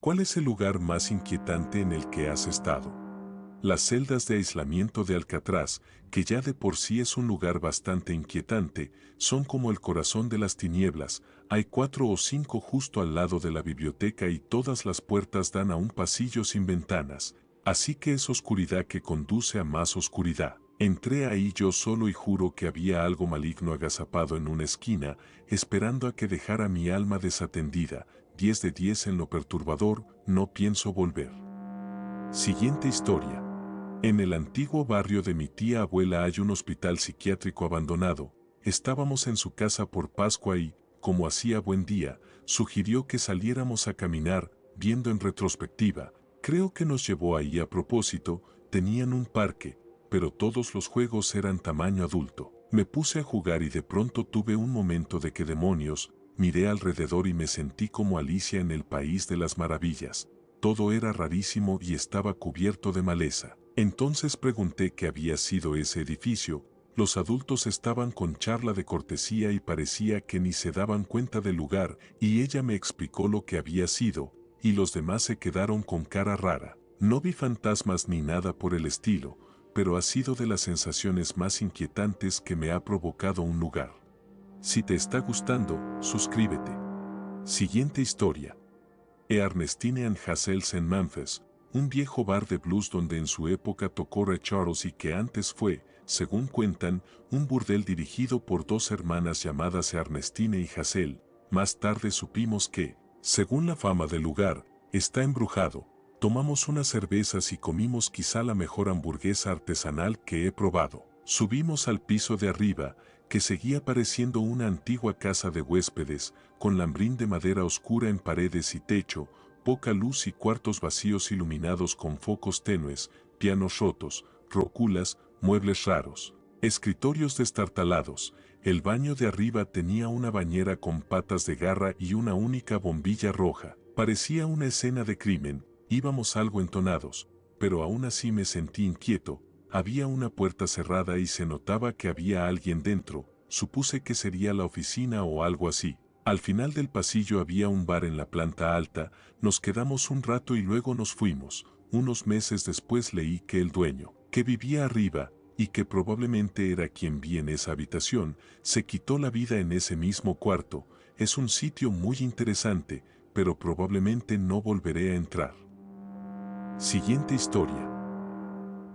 ¿Cuál es el lugar más inquietante en el que has estado? Las celdas de aislamiento de Alcatraz, que ya de por sí es un lugar bastante inquietante, son como el corazón de las tinieblas. Hay 4 o 5 justo al lado de la biblioteca y todas las puertas dan a un pasillo sin ventanas, así que es oscuridad que conduce a más oscuridad. Entré ahí yo solo y juro que había algo maligno agazapado en una esquina, esperando a que dejara mi alma desatendida. 10 de 10 en lo perturbador, no pienso volver. Siguiente historia. En el antiguo barrio de mi tía abuela hay un hospital psiquiátrico abandonado. Estábamos en su casa por Pascua y, como hacía buen día, sugirió que saliéramos a caminar, viendo en retrospectiva. Creo que nos llevó ahí a propósito, tenían un parque, pero todos los juegos eran tamaño adulto. Me puse a jugar y de pronto tuve un momento de que demonios, miré alrededor y me sentí como Alicia en el País de las Maravillas. Todo era rarísimo y estaba cubierto de maleza. Entonces pregunté qué había sido ese edificio. Los adultos estaban con charla de cortesía y parecía que ni se daban cuenta del lugar, y ella me explicó lo que había sido, y los demás se quedaron con cara rara. No vi fantasmas ni nada por el estilo, pero ha sido de las sensaciones más inquietantes que me ha provocado un lugar. Si te está gustando, suscríbete. Siguiente historia. Ernestine and Hazel's en Memphis, un viejo bar de blues donde en su época tocó Ray Charles y que antes fue, según cuentan, un burdel dirigido por 2 hermanas llamadas Ernestine y Hazel. Más tarde supimos que, según la fama del lugar, está embrujado. Tomamos unas cervezas y comimos quizá la mejor hamburguesa artesanal que he probado. Subimos al piso de arriba, que seguía pareciendo una antigua casa de huéspedes, con lambrín de madera oscura en paredes y techo, poca luz y cuartos vacíos iluminados con focos tenues, pianos rotos, róculas, muebles raros, escritorios destartalados. El baño de arriba tenía una bañera con patas de garra y una única bombilla roja. Parecía una escena de crimen. Íbamos algo entonados, pero aún así me sentí inquieto. Había una puerta cerrada y se notaba que había alguien dentro. Supuse que sería la oficina o algo así. Al final del pasillo había un bar en la planta alta. Nos quedamos un rato y luego nos fuimos. Unos meses después leí que el dueño, que vivía arriba, y que probablemente era quien vi en esa habitación, se quitó la vida en ese mismo cuarto. Es un sitio muy interesante, pero probablemente no volveré a entrar. Siguiente historia.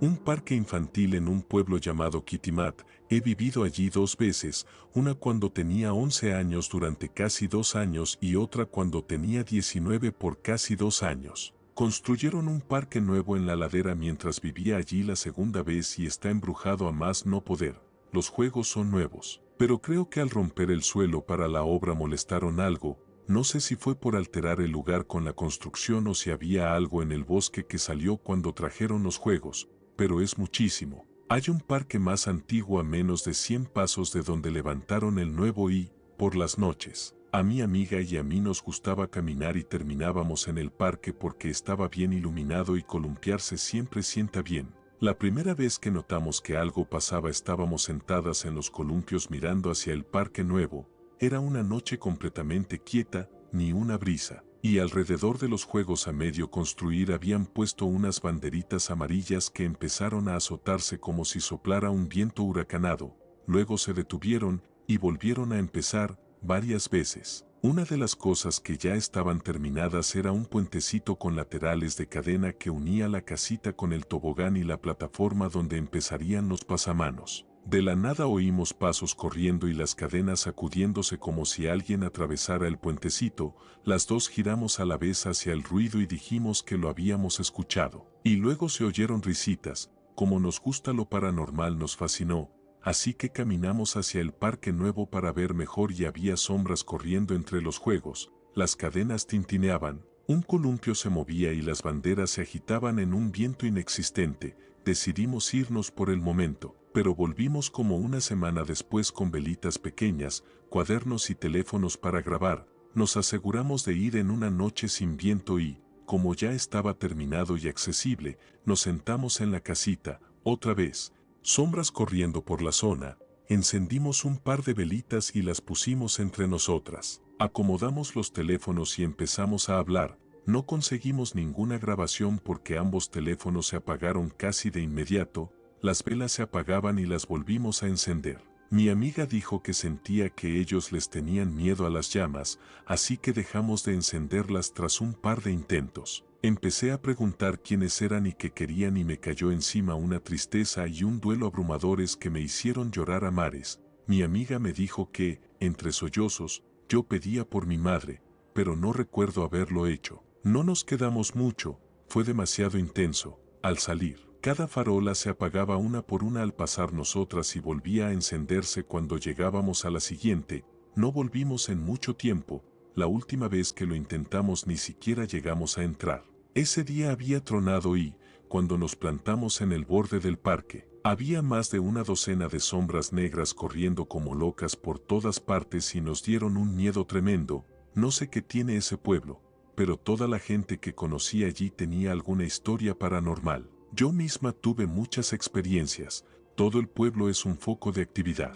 Un parque infantil en un pueblo llamado Kitimat. He vivido allí 2 veces, una cuando tenía 11 años durante casi 2 años y otra cuando tenía 19 por casi 2 años. Construyeron un parque nuevo en la ladera mientras vivía allí la segunda vez y está embrujado a más no poder. Los juegos son nuevos, pero creo que al romper el suelo para la obra molestaron algo. No sé si fue por alterar el lugar con la construcción o si había algo en el bosque que salió cuando trajeron los juegos, pero es muchísimo. Hay un parque más antiguo a menos de 100 pasos de donde levantaron el nuevo y, por las noches, a mi amiga y a mí nos gustaba caminar y terminábamos en el parque porque estaba bien iluminado y columpiarse siempre sienta bien. La primera vez que notamos que algo pasaba estábamos sentadas en los columpios mirando hacia el parque nuevo. Era una noche completamente quieta, ni una brisa, y alrededor de los juegos a medio construir habían puesto unas banderitas amarillas que empezaron a azotarse como si soplara un viento huracanado, luego se detuvieron y volvieron a empezar varias veces. Una de las cosas que ya estaban terminadas era un puentecito con laterales de cadena que unía la casita con el tobogán y la plataforma donde empezarían los pasamanos. De la nada oímos pasos corriendo y las cadenas sacudiéndose como si alguien atravesara el puentecito. Las dos giramos a la vez hacia el ruido y dijimos que lo habíamos escuchado. Y luego se oyeron risitas. Como nos gusta lo paranormal nos fascinó, así que caminamos hacia el parque nuevo para ver mejor y había sombras corriendo entre los juegos. Las cadenas tintineaban, un columpio se movía y las banderas se agitaban en un viento inexistente. Decidimos irnos por el momento, pero volvimos como una semana después con velitas pequeñas, cuadernos y teléfonos para grabar. Nos aseguramos de ir en una noche sin viento y, como ya estaba terminado y accesible, nos sentamos en la casita, otra vez, sombras corriendo por la zona. Encendimos un par de velitas y las pusimos entre nosotras. Acomodamos los teléfonos y empezamos a hablar. No conseguimos ninguna grabación porque ambos teléfonos se apagaron casi de inmediato, las velas se apagaban y las volvimos a encender. Mi amiga dijo que sentía que ellos les tenían miedo a las llamas, así que dejamos de encenderlas tras un par de intentos. Empecé a preguntar quiénes eran y qué querían y me cayó encima una tristeza y un duelo abrumadores que me hicieron llorar a mares. Mi amiga me dijo que, entre sollozos, yo pedía por mi madre, pero no recuerdo haberlo hecho. No nos quedamos mucho, fue demasiado intenso. Al salir, cada farola se apagaba una por una al pasar nosotras y volvía a encenderse cuando llegábamos a la siguiente. No volvimos en mucho tiempo, la última vez que lo intentamos ni siquiera llegamos a entrar. Ese día había tronado y, cuando nos plantamos en el borde del parque, había más de una docena de sombras negras corriendo como locas por todas partes y nos dieron un miedo tremendo. No sé qué tiene ese pueblo, pero toda la gente que conocí allí tenía alguna historia paranormal. Yo misma tuve muchas experiencias, todo el pueblo es un foco de actividad.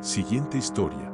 Siguiente historia.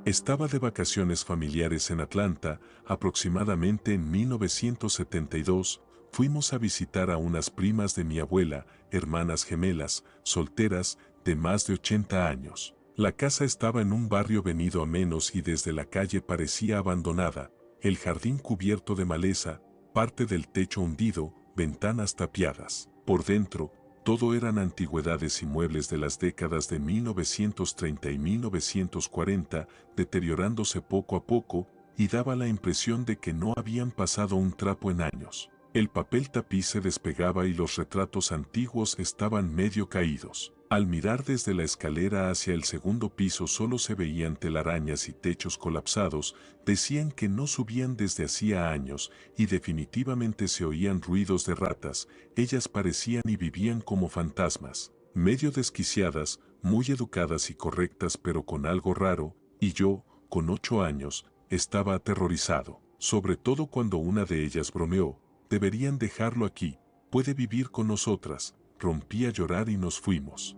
Estaba de vacaciones familiares en Atlanta, aproximadamente en 1972, fuimos a visitar a unas primas de mi abuela, hermanas gemelas, solteras, de más de 80 años. La casa estaba en un barrio venido a menos y desde la calle parecía abandonada, el jardín cubierto de maleza, parte del techo hundido, ventanas tapiadas. Por dentro, todo eran antigüedades y muebles de las décadas de 1930 y 1940, deteriorándose poco a poco, y daba la impresión de que no habían pasado un trapo en años. El papel tapiz se despegaba y los retratos antiguos estaban medio caídos. Al mirar desde la escalera hacia el segundo piso solo se veían telarañas y techos colapsados, decían que no subían desde hacía años y definitivamente se oían ruidos de ratas, ellas parecían y vivían como fantasmas, medio desquiciadas, muy educadas y correctas pero con algo raro, y yo, con 8 años, estaba aterrorizado, sobre todo cuando una de ellas bromeó, deberían dejarlo aquí, puede vivir con nosotras, rompí a llorar y nos fuimos.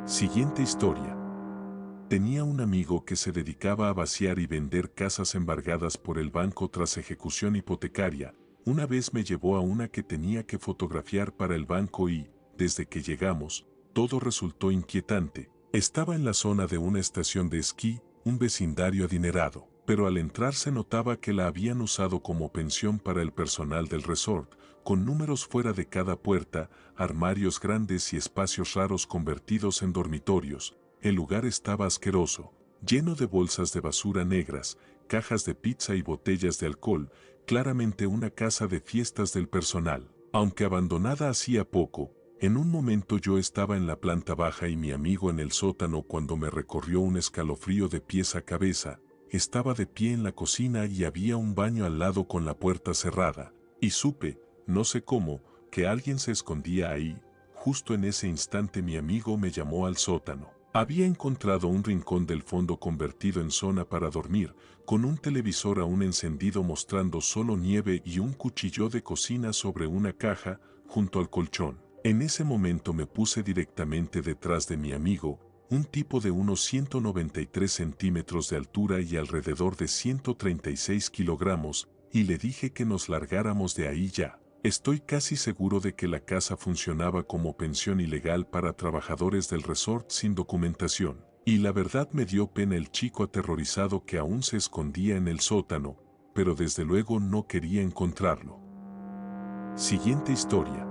Siguiente historia. Tenía un amigo que se dedicaba a vaciar y vender casas embargadas por el banco tras ejecución hipotecaria. Una vez me llevó a una que tenía que fotografiar para el banco y, desde que llegamos, todo resultó inquietante. Estaba en la zona de una estación de esquí, un vecindario adinerado, pero al entrar se notaba que la habían usado como pensión para el personal del resort, con números fuera de cada puerta, armarios grandes y espacios raros convertidos en dormitorios. El lugar estaba asqueroso, lleno de bolsas de basura negras, cajas de pizza y botellas de alcohol, claramente una casa de fiestas del personal. Aunque abandonada hacía poco, en un momento yo estaba en la planta baja y mi amigo en el sótano cuando me recorrió un escalofrío de pies a cabeza. Estaba de pie en la cocina y había un baño al lado con la puerta cerrada, y supe, no sé cómo, que alguien se escondía ahí. Justo en ese instante mi amigo me llamó al sótano. Había encontrado un rincón del fondo convertido en zona para dormir, con un televisor aún encendido mostrando solo nieve y un cuchillo de cocina sobre una caja, junto al colchón. En ese momento me puse directamente detrás de mi amigo, un tipo de unos 193 centímetros de altura y alrededor de 136 kilogramos, y le dije que nos largáramos de ahí ya. Estoy casi seguro de que la casa funcionaba como pensión ilegal para trabajadores del resort sin documentación, y la verdad me dio pena el chico aterrorizado que aún se escondía en el sótano, pero desde luego no quería encontrarlo. Siguiente historia.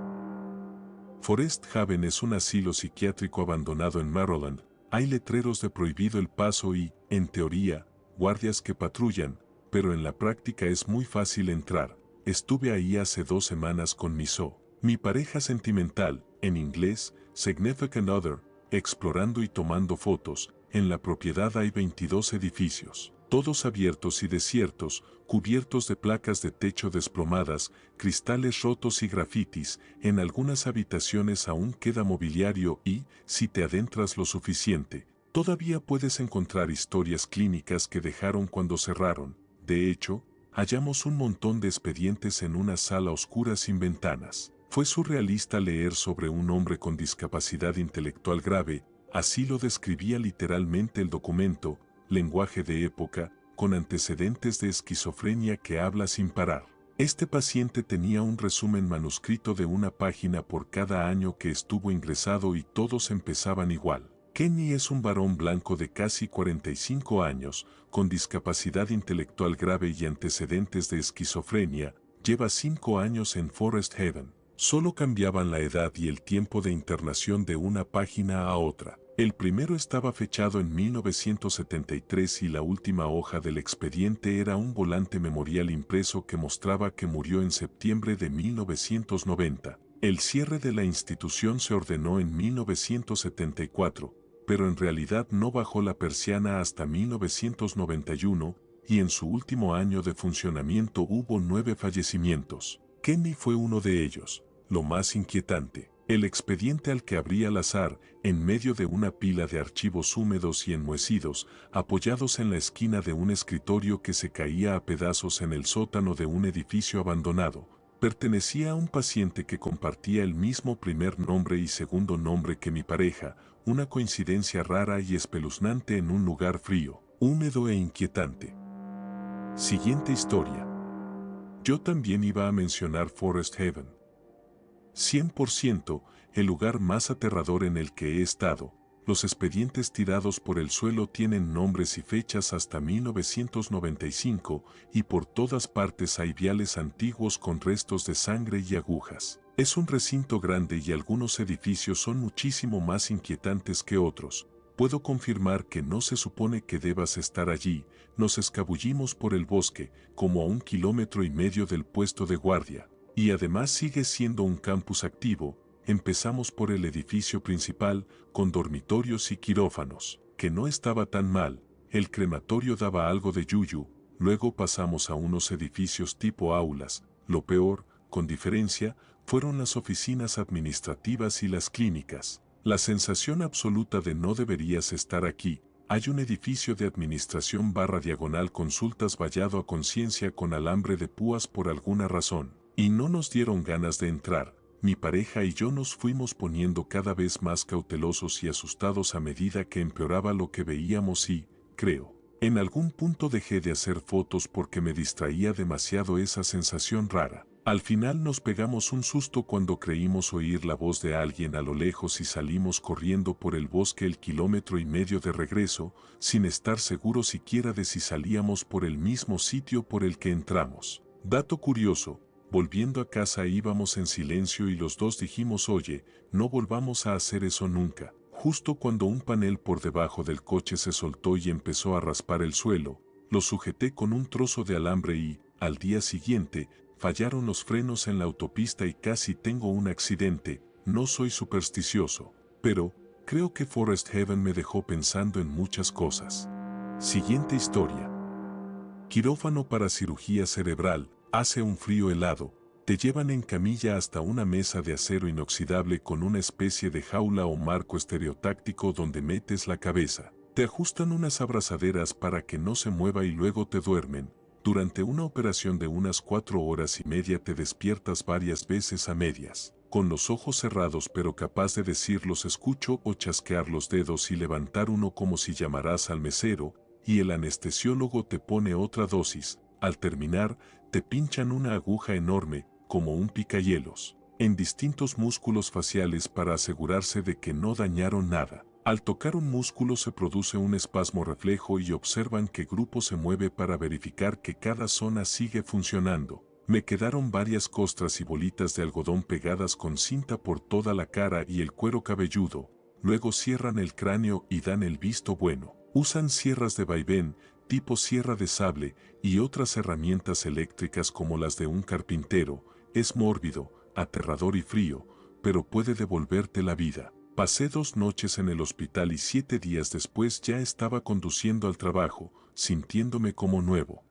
Forest Haven es un asilo psiquiátrico abandonado en Maryland. Hay letreros de prohibido el paso y, en teoría, guardias que patrullan, pero en la práctica es muy fácil entrar. Estuve ahí hace 2 semanas con mi pareja sentimental, en inglés, Significant Other, explorando y tomando fotos. En la propiedad hay 22 edificios, todos abiertos y desiertos, cubiertos de placas de techo desplomadas, cristales rotos y grafitis. En algunas habitaciones aún queda mobiliario y, si te adentras lo suficiente, todavía puedes encontrar historias clínicas que dejaron cuando cerraron. De hecho, hallamos un montón de expedientes en una sala oscura sin ventanas. Fue surrealista leer sobre un hombre con discapacidad intelectual grave, así lo describía literalmente el documento, lenguaje de época, con antecedentes de esquizofrenia que habla sin parar. Este paciente tenía un resumen manuscrito de una página por cada año que estuvo ingresado y todos empezaban igual. Kenny es un varón blanco de casi 45 años, con discapacidad intelectual grave y antecedentes de esquizofrenia, lleva 5 años en Forest Haven. Solo cambiaban la edad y el tiempo de internación de una página a otra. El primero estaba fechado en 1973 y la última hoja del expediente era un volante memorial impreso que mostraba que murió en septiembre de 1990. El cierre de la institución se ordenó en 1974, pero en realidad no bajó la persiana hasta 1991 y en su último año de funcionamiento hubo 9 fallecimientos. Kenny fue uno de ellos. Lo más inquietante, el expediente al que abría al azar, en medio de una pila de archivos húmedos y enmohecidos, apoyados en la esquina de un escritorio que se caía a pedazos en el sótano de un edificio abandonado, pertenecía a un paciente que compartía el mismo primer nombre y segundo nombre que mi pareja, una coincidencia rara y espeluznante en un lugar frío, húmedo e inquietante. Siguiente historia. Yo también iba a mencionar Forest Haven. 100%, el lugar más aterrador en el que he estado. Los expedientes tirados por el suelo tienen nombres y fechas hasta 1995 y por todas partes hay viales antiguos con restos de sangre y agujas. Es un recinto grande y algunos edificios son muchísimo más inquietantes que otros. Puedo confirmar que no se supone que debas estar allí. Nos escabullimos por el bosque, como a 1,5 kilómetros del puesto de guardia. Y además sigue siendo un campus activo. Empezamos por el edificio principal, con dormitorios y quirófanos, que no estaba tan mal. El crematorio daba algo de yuyu. Luego pasamos a unos edificios tipo aulas. Lo peor, con diferencia, fueron las oficinas administrativas y las clínicas. La sensación absoluta de no deberías estar aquí. Hay un edificio de administración /diagonal consultas vallado a conciencia con alambre de púas por alguna razón. Y no nos dieron ganas de entrar. Mi pareja y yo nos fuimos poniendo cada vez más cautelosos y asustados a medida que empeoraba lo que veíamos y, creo, en algún punto dejé de hacer fotos porque me distraía demasiado esa sensación rara. Al final nos pegamos un susto cuando creímos oír la voz de alguien a lo lejos y salimos corriendo por el bosque el 1,5 kilómetros de regreso, sin estar seguros siquiera de si salíamos por el mismo sitio por el que entramos. Dato curioso. Volviendo a casa íbamos en silencio y los dos dijimos oye, no volvamos a hacer eso nunca. Justo cuando un panel por debajo del coche se soltó y empezó a raspar el suelo, lo sujeté con un trozo de alambre y, al día siguiente, fallaron los frenos en la autopista y casi tengo un accidente. No soy supersticioso, pero creo que Forest Haven me dejó pensando en muchas cosas. Siguiente historia. Quirófano para cirugía cerebral. Hace un frío helado, te llevan en camilla hasta una mesa de acero inoxidable con una especie de jaula o marco estereotáctico donde metes la cabeza. Te ajustan unas abrazaderas para que no se mueva y luego te duermen. Durante una operación de unas 4 horas y media te despiertas varias veces a medias, con los ojos cerrados pero capaz de decir los escucho o chasquear los dedos y levantar uno como si llamaras al mesero, y el anestesiólogo te pone otra dosis. Al terminar, te pinchan una aguja enorme, como un picahielos, en distintos músculos faciales para asegurarse de que no dañaron nada. Al tocar un músculo se produce un espasmo reflejo y observan qué grupo se mueve para verificar que cada zona sigue funcionando. Me quedaron varias costras y bolitas de algodón pegadas con cinta por toda la cara y el cuero cabelludo. Luego cierran el cráneo y dan el visto bueno. Usan sierras de vaivén, tipo sierra de sable, y otras herramientas eléctricas como las de un carpintero. Es mórbido, aterrador y frío, pero puede devolverte la vida. Pasé 2 noches en el hospital y 7 días después ya estaba conduciendo al trabajo, sintiéndome como nuevo.